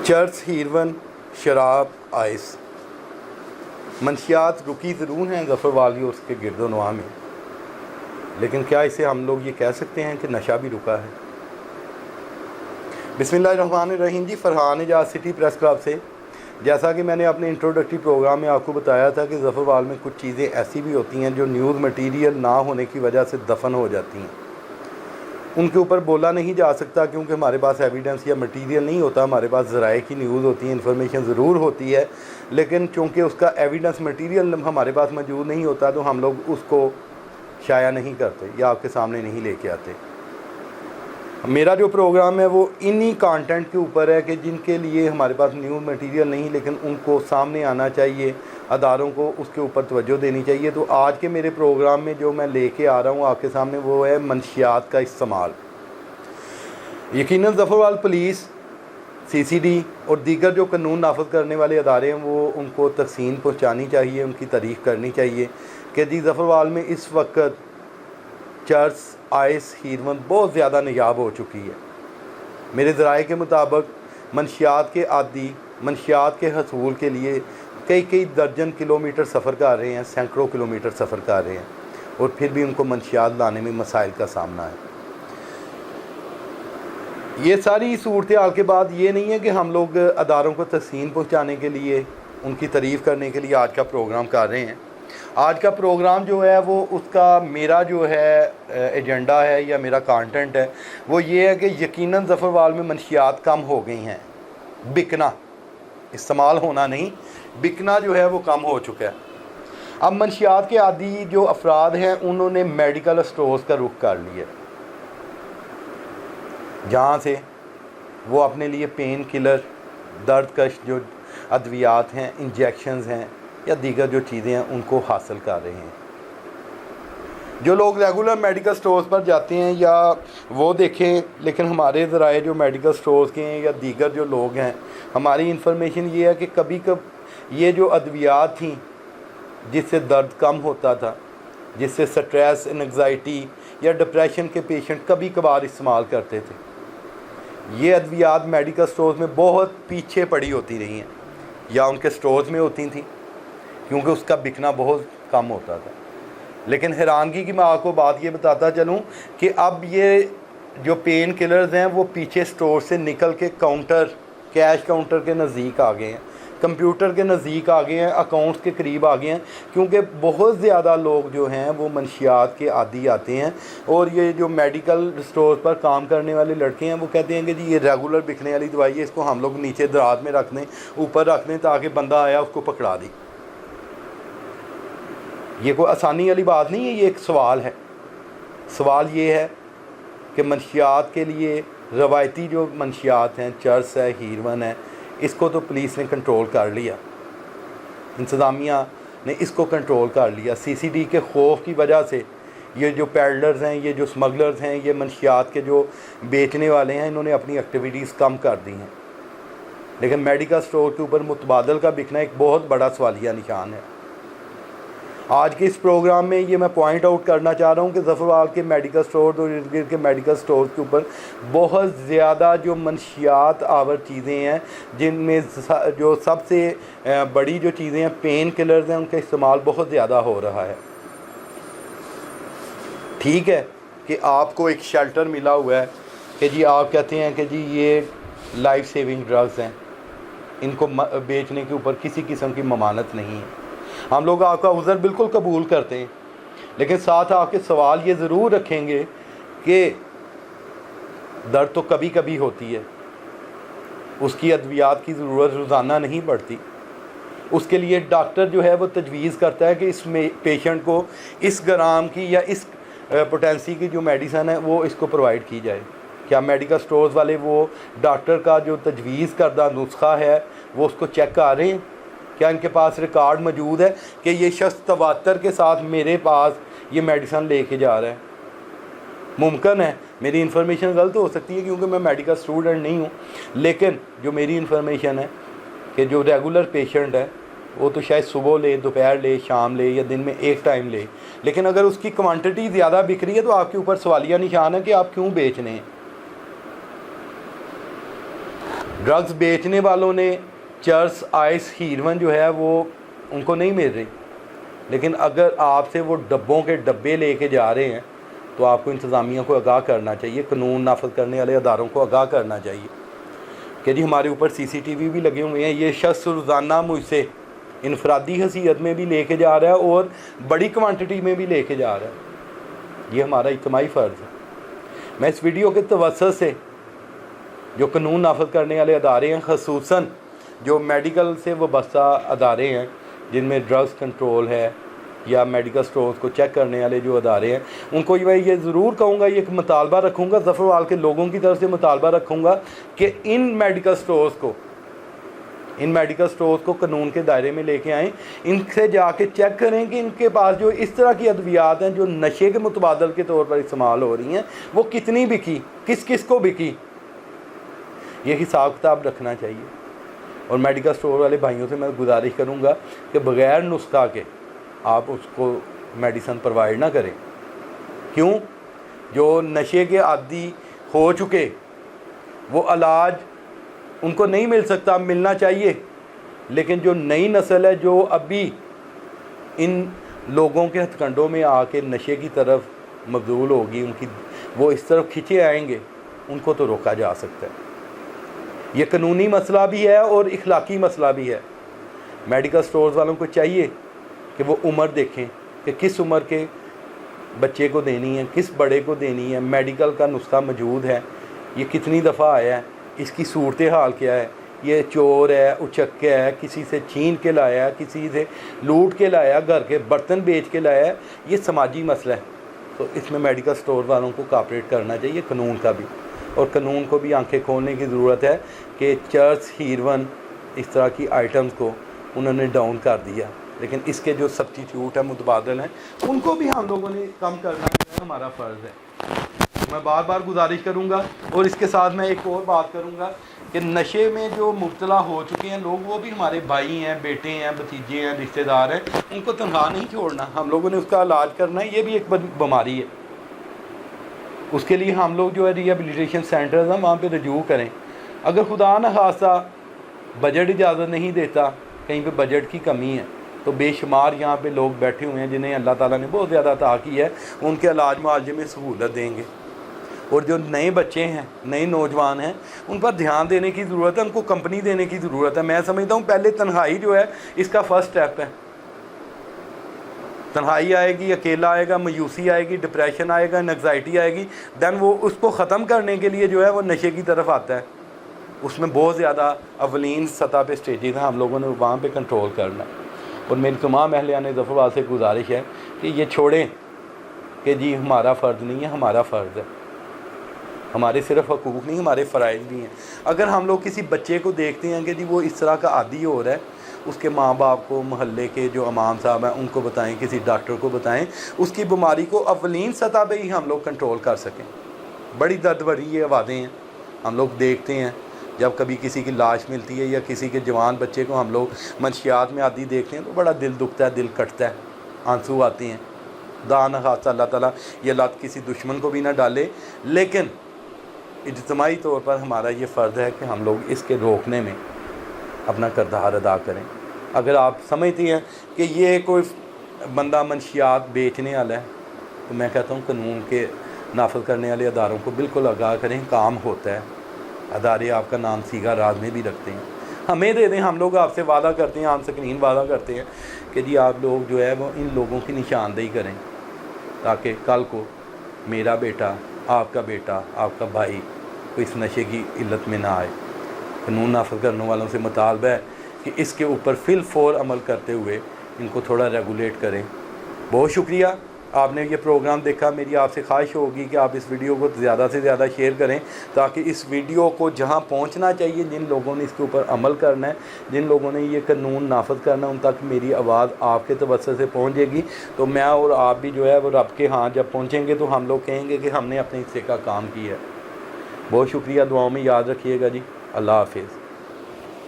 چرس، ہیروین، شراب، آئس، منشیات رکی ضرور ہیں ظفر والی اور اس کے گرد و نواح میں، لیکن کیا اسے ہم لوگ یہ کہہ سکتے ہیں کہ نشہ بھی رکا ہے؟ بسم اللہ الرحمن الرحیم جی، فرحان اعجاز سٹی پریس کلب سے، جیسا کہ میں نے اپنے انٹروڈکٹری پروگرام میں آپ کو بتایا تھا کہ ظفر وال میں کچھ چیزیں ایسی بھی ہوتی ہیں جو نیوز مٹیریل نہ ہونے کی وجہ سے دفن ہو جاتی ہیں، ان کے اوپر بولا نہیں جا سکتا کیونکہ ہمارے پاس ایویڈنس یا مٹیریل نہیں ہوتا، ہمارے پاس ذرائع کی نیوز ہوتی ہے، انفارمیشن ضرور ہوتی ہے، لیکن چونکہ اس کا ایویڈنس مٹیریل ہمارے پاس موجود نہیں ہوتا تو ہم لوگ اس کو شائع نہیں کرتے یا آپ کے سامنے نہیں لے کے آتے۔ میرا جو پروگرام ہے وہ انہی کانٹینٹ کے اوپر ہے کہ جن کے لیے ہمارے پاس نیوز مٹیریل نہیں لیکن ان کو سامنے آنا چاہیے، اداروں کو اس کے اوپر توجہ دینی چاہیے۔ تو آج کے میرے پروگرام میں جو میں لے کے آ رہا ہوں آپ کے سامنے وہ ہے منشیات کا استعمال۔ یقیناً ظفر وال پولیس، CCD اور دیگر جو قانون نافذ کرنے والے ادارے ہیں وہ ان کو تحسین پہنچانی چاہیے، ان کی تعریف کرنی چاہیے کہ جی ظفر وال میں اس وقت چرس، آئس، ہیروین بہت زیادہ نایاب ہو چکی ہے۔ میرے ذرائع کے مطابق منشیات کے عادی منشیات کے حصول کے لیے کئی درجن کلومیٹر سفر کر رہے ہیں، سینکڑوں کلومیٹر سفر کر رہے ہیں، اور پھر بھی ان کو منشیات لانے میں مسائل کا سامنا ہے۔ یہ ساری صورتحال کے بعد یہ نہیں ہے کہ ہم لوگ اداروں کو تحسین پہنچانے کے لیے، ان کی تعریف کرنے کے لیے آج کا پروگرام کر رہے ہیں۔ آج کا پروگرام جو ہے وہ اس کا میرا جو ہے ایجنڈا ہے یا میرا کانٹینٹ ہے وہ یہ ہے کہ یقیناً ظفر وال میں منشیات کم ہو گئی ہیں، بکنا، استعمال ہونا نہیں، بکنا جو ہے وہ کم ہو چکا ہے۔ اب منشیات کے عادی جو افراد ہیں انہوں نے میڈیکل اسٹورز کا رخ کر لیا، جہاں سے وہ اپنے لیے پین کلر، درد کش جو ادویات ہیں، انجیکشنز ہیں یا دیگر جو چیزیں ہیں ان کو حاصل کر رہے ہیں۔ جو لوگ ریگولر میڈیکل سٹورز پر جاتے ہیں یا وہ دیکھیں، لیکن ہمارے ذرائع جو میڈیکل سٹورز کے ہیں یا دیگر جو لوگ ہیں، ہماری انفارمیشن یہ ہے کہ کبھی یہ جو ادویات تھیں جس سے درد کم ہوتا تھا، جس سے سٹریس، انگزائٹی یا ڈپریشن کے پیشنٹ کبھی کبھار استعمال کرتے تھے، یہ ادویات میڈیکل سٹورز میں بہت پیچھے پڑی ہوتی رہی ہیں یا ان کے سٹورز میں ہوتی تھیں کیونکہ اس کا بکنا بہت کم ہوتا تھا۔ لیکن حیرانگی کی میں آپ کو بات یہ بتاتا چلوں کہ اب یہ جو پین کلرز ہیں وہ پیچھے سٹور سے نکل کے کیش کاؤنٹر کے نزدیک آ گئے ہیں، کمپیوٹر کے نزدیک آ گئے ہیں، اکاؤنٹس کے قریب آ گئے ہیں، کیونکہ بہت زیادہ لوگ جو ہیں وہ منشیات کے عادی آتے ہیں، اور یہ جو میڈیکل سٹور پر کام کرنے والے لڑکے ہیں وہ کہتے ہیں کہ جی یہ ریگولر بکنے والی دوائی ہے، اس کو ہم لوگ نیچے دراز میں رکھ دیں، اوپر رکھ دیں تاکہ بندہ آیا اس کو پکڑا دیں۔ یہ کوئی آسانی والی بات نہیں ہے، یہ ایک سوال ہے۔ سوال یہ ہے کہ منشیات کے لیے روایتی جو منشیات ہیں، چرس ہے، ہیروین ہے، اس کو تو پولیس نے کنٹرول کر لیا، انتظامیہ نے اس کو کنٹرول کر لیا۔ CCD کے خوف کی وجہ سے یہ جو پیڈلرز ہیں، یہ جو سمگلرز ہیں، یہ منشیات کے جو بیچنے والے ہیں، انہوں نے اپنی ایکٹیویٹیز کم کر دی ہیں، لیکن میڈیکل سٹور کے اوپر متبادل کا بکنا ایک بہت بڑا سوالیہ نشان ہے۔ آج کے اس پروگرام میں یہ میں پوائنٹ آؤٹ کرنا چاہ رہا ہوں کہ ظفر وال کے میڈیکل سٹور اور ارد گرد کے میڈیکل سٹور کے اوپر بہت زیادہ جو منشیات آور چیزیں ہیں، جن میں جو سب سے بڑی جو چیزیں ہیں پین کلرز ہیں، ان کا استعمال بہت زیادہ ہو رہا ہے۔ ٹھیک ہے کہ آپ کو ایک شیلٹر ملا ہوا ہے کہ جی آپ کہتے ہیں کہ جی یہ لائف سیونگ ڈرگز ہیں، ان کو بیچنے کے اوپر کسی قسم کی ممانعت نہیں ہے، ہم لوگ آپ کا عذر بالکل قبول کرتے ہیں، لیکن ساتھ آپ کے سوال یہ ضرور رکھیں گے کہ درد تو کبھی کبھی ہوتی ہے، اس کی ادویات کی ضرورت روزانہ نہیں پڑتی، اس کے لیے ڈاکٹر جو ہے وہ تجویز کرتا ہے کہ اس میں پیشنٹ کو اس گرام کی یا اس پوٹینسی کی جو میڈیسن ہے وہ اس کو پرووائڈ کی جائے۔ کیا میڈیکل سٹورز والے وہ ڈاکٹر کا جو تجویز کردہ نسخہ ہے وہ اس کو چیک کر رہے ہیں؟ کیا ان کے پاس ریکارڈ موجود ہے کہ یہ شخص تواتر کے ساتھ میرے پاس یہ میڈیسن لے کے جا رہا ہے؟ ممکن ہے میری انفارمیشن غلط ہو سکتی ہے کیونکہ میں میڈیکل اسٹوڈنٹ نہیں ہوں، لیکن جو میری انفارمیشن ہے کہ جو ریگولر پیشنٹ ہے وہ تو شاید صبح لے، دوپہر لے، شام لے یا دن میں ایک ٹائم لے، لیکن اگر اس کی کوانٹٹی زیادہ بک رہی ہے تو آپ کے اوپر سوالیہ نشان ہے کہ آپ کیوں بیچ رہے ہیں۔ ड्रग्स बेचने वालों ने चर्स, आइस, हीरोइन जो है वो उनको नहीं मिल रही, लेकिन अगर आपसे वो डब्बों के डब्बे लेके जा रहे हैं तो आपको इंतज़ामिया को आगाह करना चाहिए, कानून नाफिज करने वाले अदारों को आगाह करना चाहिए कि जी हमारे ऊपर CCTV भी लगे हुए हैं, ये शख्स रोज़ाना मुझसे इनफरादी हैसियत में भी लेके जा रहा है और बड़ी क्वांटिटी में भी लेके जा रहा है। ये हमारा इज्तिमाई फ़र्ज़ है। मैं इस वीडियो के तवज्जुह से जो कानून नाफिज करने वाले अदारे हैं, ख़ुसूसन जो मेडिकल से वाबस्ता अदारे हैं जिनमें ड्रग्स कंट्रोल है या मेडिकल स्टोर्स को चेक करने वाले जो अदारे हैं, उनको मैं ये ज़रूर कहूँगा, ये एक मुतालबा रखूँगा, ज़फ़रवाल के लोगों की तरफ से मुतालबा रखूँगा कि इन मेडिकल स्टोर्स को कानून के दायरे में लेके आएँ, इनसे जाके चेक करें कि इनके पास जो इस तरह की अद्वियात हैं जो नशे के मुतबादल के तौर पर इस्तेमाल हो रही हैं, वो कितनी बिकी, किस किस को बिकी, ये हिसाब किताब रखना चाहिए। और मेडिकल स्टोर वाले भाइयों से मैं गुजारिश करूँगा कि बग़ैर नुस्खा के आप उसको मेडिसन प्रोवाइड ना करें। क्यों? जो नशे के आदी हो चुके वो इलाज उनको नहीं मिल सकता, मिलना चाहिए, लेकिन जो नई नस्ल है जो अभी इन लोगों के हथकंडों में आके नशे की तरफ मबजूल होगी, उनकी वो इस तरफ खिंचे आएंगे, उनको तो रोका जा सकता है। ये कानूनी मसला भी है और इखलाकी मसला भी है। मेडिकल स्टोर्स वालों को चाहिए कि वो उम्र देखें कि किस उम्र के बच्चे को देनी है, किस बड़े को देनी है, मेडिकल का नुस्खा मौजूद है, ये कितनी दफ़ा आया है, इसकी सूरत हाल क्या है, ये चोर है, उचक्के है, किसी से छीन के लाया है, किसी से लूट के लाया, घर के बर्तन बेच के लाया है, ये समाजी मसला है। तो इसमें मेडिकल स्टोर वालों को कोऑपरेट करना चाहिए, कानून का भी, और कानून को भी आंखें खोलने की ज़रूरत है कि चर्च, हीरोइन, इस तरह की आइटम्स को उन्होंने डाउन कर दिया, लेकिन इसके जो सब्स्टिट्यूट है, मुतबादल हैं, उनको भी हम लोगों ने कम करना हमारा फ़र्ज़ है। मैं बार बार गुजारिश करूंगा। और इसके साथ मैं एक और बात करूंगा कि नशे में जो मुब्तला हो चुके हैं लोग, वो भी हमारे भाई हैं, बेटे हैं, भतीजे हैं, रिश्तेदार हैं, उनको तनहा नहीं छोड़ना, हम लोगों ने उसका इलाज करना है। ये भी एक बीमारी है, उसके लिए हम लोग जो है रिहेबिलिटेशन सेंटर्स हैं वहाँ पे रजू करें। अगर खुदा न खासा बजट इजाज़त नहीं देता, कहीं पे बजट की कमी है, तो बेशुमार यहाँ पे लोग बैठे हुए हैं जिन्हें अल्लाह ताला ने बहुत ज़्यादा अता की है, उनके इलाज मुआवजे में सहूलत देंगे। और जो नए बच्चे हैं, नए नौजवान हैं, उन पर ध्यान देने की ज़रूरत है, उनको कंपनी देने की ज़रूरत है। मैं समझता हूँ पहले तन्हाई जो है इसका फ़र्स्ट स्टेप है। तन्हाई आएगी, अकेला आएगा, मायूसी आएगी, डिप्रेशन आएगा, एंग्जाइटी आएगी, दैन वो उसको ख़त्म करने के लिए जो है वो नशे की तरफ आता है। उसमें बहुत ज़्यादा अवलीन सतह पे स्टेजेस हैं, हम लोगों ने वहाँ पे कंट्रोल करना है। और मेरी तमाम अहलियान ज़फ़रवाल से गुजारिश है कि ये छोड़ें कि जी हमारा फ़र्ज़ नहीं है, हमारा फ़र्ज़ है। हमारे सिर्फ हकूक़ नहीं, हमारे फ़राइज़ भी हैं। अगर हम लोग किसी बच्चे को देखते हैं कि जी वो इस तरह का आदी हो रहा है, उसके माँ बाप को, महल्ले के जो इमाम साहब हैं उनको बताएं, किसी डॉक्टर को बताएं, उसकी बीमारी को अवलीन सतह पे ही हम लोग कंट्रोल कर सकें। बड़ी दर्द भरी ये आवाज़ें हैं, हम लोग देखते हैं जब कभी किसी की लाश मिलती है या किसी के जवान बच्चे को हम लोग मंशियात में आदी देखते हैं तो बड़ा दिल दुखता है, दिल कटता है, आंसू आते हैं। दान खासा अल्लाह ताला ये लत किसी दुश्मन को भी ना डाले, लेकिन इज्तिमाई तौर पर हमारा ये फ़र्ज़ है कि हम लोग इसके रोकने में अपना किरदार अदा करें। अगर आप समझते हैं कि ये कोई बंदा मंशियात बेचने वाला है, तो मैं कहता हूँ कानून के नाफिज करने वाले अदारों को बिल्कुल आगाह करें, काम होता है। अदारे आपका नाम सीगा राज में भी रखते हैं, हमें दे दें, हम लोग आपसे वादा करते हैं, आम स्क्रीन वादा करते हैं कि जी आप लोग जो है वो इन लोगों की निशानदेही करें, ताकि कल को मेरा बेटा, आपका बेटा, आपका भाई कोई इस नशे की इल्लत में ना आए। कानून नाफिज करने वालों से मुतालबा है कि इसके ऊपर फिल फौर अमल करते हुए इनको थोड़ा रेगुलेट करें। बहुत शुक्रिया, आपने ये प्रोग्राम देखा। मेरी आपसे ख्वाहिश होगी कि आप इस वीडियो को ज़्यादा से ज़्यादा शेयर करें, ताकि इस वीडियो को जहां पहुंचना चाहिए, जिन लोगों ने इसके ऊपर अमल करना है, जिन लोगों ने ये कानून नाफिज करना है, उन तक मेरी आवाज़ आपके तवज्जुह से पहुंचेगी। तो मैं और आप भी जो है वो रब के यहाँ जब पहुँचेंगे तो हम लोग कहेंगे कि हमने अपने हिस्से का काम किया है। बहुत शुक्रिया, दुआओं में याद रखिएगा जी। अल्लाह हाफिज़।